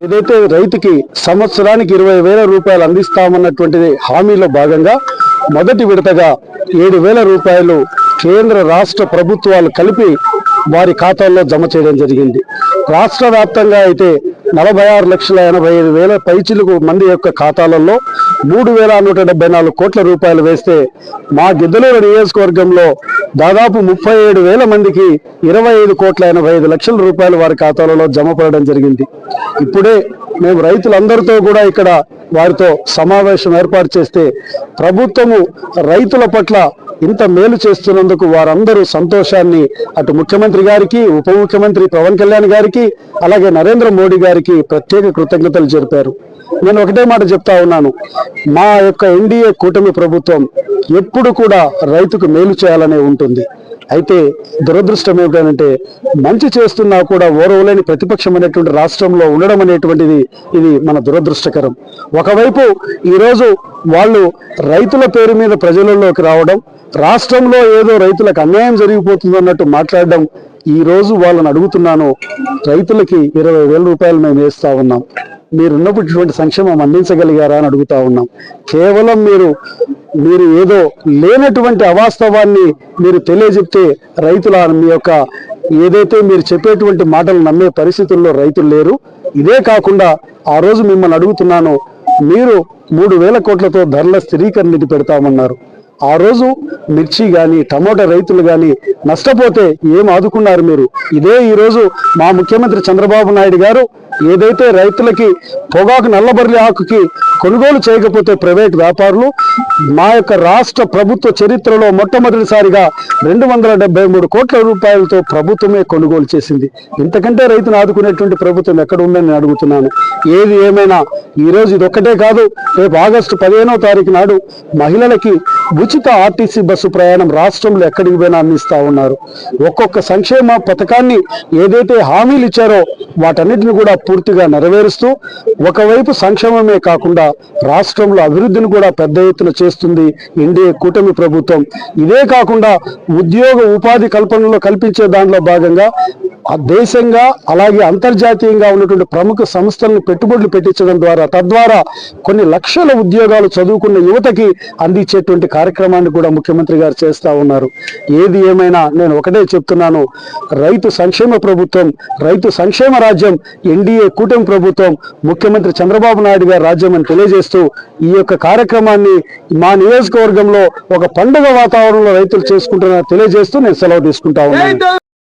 ఏదైతే రైతుకి సంవత్సరానికి 20,000 రూపాయలు అందిస్తామన్నటువంటిది హామీలో భాగంగా మొదటి విడతగా 7,000 రూపాయలు కేంద్ర రాష్ట్ర ప్రభుత్వాలు కలిపి వారి ఖాతాల్లో జమ చేయడం జరిగింది. రాష్ట్ర వ్యాప్తంగా అయితే 46,85,000 పైచిలకు మంది యొక్క ఖాతాలలో 3,174 కోట్ల రూపాయలు వేస్తే మా గిద్దలూరు నియోజకవర్గంలో దాదాపు 37,000 మందికి 25,85,00,000 రూపాయలు వారి ఖాతాలలో జమ పడడం జరిగింది. ఇప్పుడే మేము రైతులందరితో కూడా ఇక్కడ వారితో సమావేశం ఏర్పాటు చేస్తే ప్రభుత్వము రైతుల పట్ల ఇంత మేలు చేస్తున్నందుకు వారందరూ సంతోషాన్ని అటు ముఖ్యమంత్రి గారికి, ఉప ముఖ్యమంత్రి పవన్ కళ్యాణ్ గారికి, అలాగే నరేంద్ర మోడీ గారికి ప్రత్యేక కృతజ్ఞతలు జరిపారు. నేను ఒకటే మాట చెప్తా ఉన్నాను, మా యొక్క ఎన్డీఏ కూటమి ప్రభుత్వం ఎప్పుడు కూడా రైతుకు మేలు చేయాలనే ఉంటుంది. అయితే దురదృష్టం ఏమిటంటే మంచి చేస్తున్నా కూడా ఓరవలేని ప్రతిపక్షం అనేటువంటి రాష్ట్రంలో ఉండడం అనేటువంటిది ఇది మన దురదృష్టకరం. ఒకవైపు ఈరోజు వాళ్ళు రైతుల పేరు మీద ప్రజలలోకి రావడం, రాష్ట్రంలో ఏదో రైతులకు అన్యాయం జరిగిపోతుంది అన్నట్టు మాట్లాడడం. ఈ రోజు వాళ్ళని అడుగుతున్నాను, రైతులకి 20,000 రూపాయలు మేము వేస్తా ఉన్నాం, మీరున్నప్పుడు ఇటువంటి సంక్షేమం అందించగలిగారా అని అడుగుతా ఉన్నాం. కేవలం మీరు ఏదో లేనటువంటి అవాస్తవాన్ని మీరు తెలియజెప్తే రైతుల మీ యొక్క ఏదైతే మీరు చెప్పేటువంటి మాటలు నమ్మే పరిస్థితుల్లో రైతులు లేరు. ఇదే కాకుండా ఆ రోజు మిమ్మల్ని అడుగుతున్నాను, మీరు 3,000 కోట్లతో ధరల స్థిరీకరణకి పెడతామన్నారు. ఆ రోజు మిర్చి కానీ టమోటా రైతులు కానీ నష్టపోతే ఏం ఆదుకున్నారు మీరు? ఇదే ఈరోజు మా ముఖ్యమంత్రి చంద్రబాబు నాయుడు గారు ఏదైతే రైతులకి పొగాకు నల్లబర్లి ఆకుకి కొనుగోలు చేయకపోతే ప్రైవేట్ వ్యాపారులు మా యొక్క రాష్ట్ర ప్రభుత్వ చరిత్రలో మొట్టమొదటిసారిగా 273 కోట్ల రూపాయలతో ప్రభుత్వమే కొనుగోలు చేసింది. ఇంతకంటే రైతును ఆదుకునేటువంటి ప్రభుత్వం ఎక్కడ ఉందని నేను అడుగుతున్నాను. ఏది ఏమైనా ఈరోజు ఇదొక్కటే కాదు, రేపు ఆగస్టు 15వ తారీఖు నాడు మహిళలకి ఉచిత ఆర్టీసీ బస్సు ప్రయాణం రాష్ట్రంలో ఎక్కడికి పోయినా అందిస్తా ఉన్నారు. ఒక్కొక్క సంక్షేమ పథకాన్ని ఏదైతే హామీలు ఇచ్చారో వాటన్నిటిని కూడా పూర్తిగా నెరవేరుస్తూ ఒకవైపు సంక్షేమమే కాకుండా రాష్ట్రంలో అభివృద్ధిని కూడా పెద్ద ఎత్తున చేస్తుంది ఎన్డీఏ కూటమి ప్రభుత్వం. ఇదే కాకుండా ఉద్యోగ ఉపాధి కల్పనలో కల్పించే దానిలో భాగంగా దేశంగా అలాగే అంతర్జాతీయంగా ఉన్నటువంటి ప్రముఖ సంస్థలను పెట్టుబడులు పెట్టించడం ద్వారా తద్వారా కొన్ని లక్షల ఉద్యోగాలు చదువుకున్న యువతకి అందించేటువంటి కార్యక్రమాన్ని కూడా ముఖ్యమంత్రి గారు చేస్తూ ఉన్నారు. ఏది ఏమైనా నేను ఒకటే చెప్తున్నాను, రైతు సంక్షేమ ప్రభుత్వం, రైతు సంక్షేమ రాజ్యం ఎన్డీఏ కూటమి ప్రభుత్వం, ముఖ్యమంత్రి చంద్రబాబు నాయుడు గారి రాజ్యం అని తెలియజేస్తూ ఈ యొక్క కార్యక్రమాన్ని మా నియోజకవర్గంలో ఒక పండుగ వాతావరణంలో రైతులు చేసుకుంటున్నారని తెలియజేస్తూ నేను సెలవు తీసుకుంటా ఉన్నాను.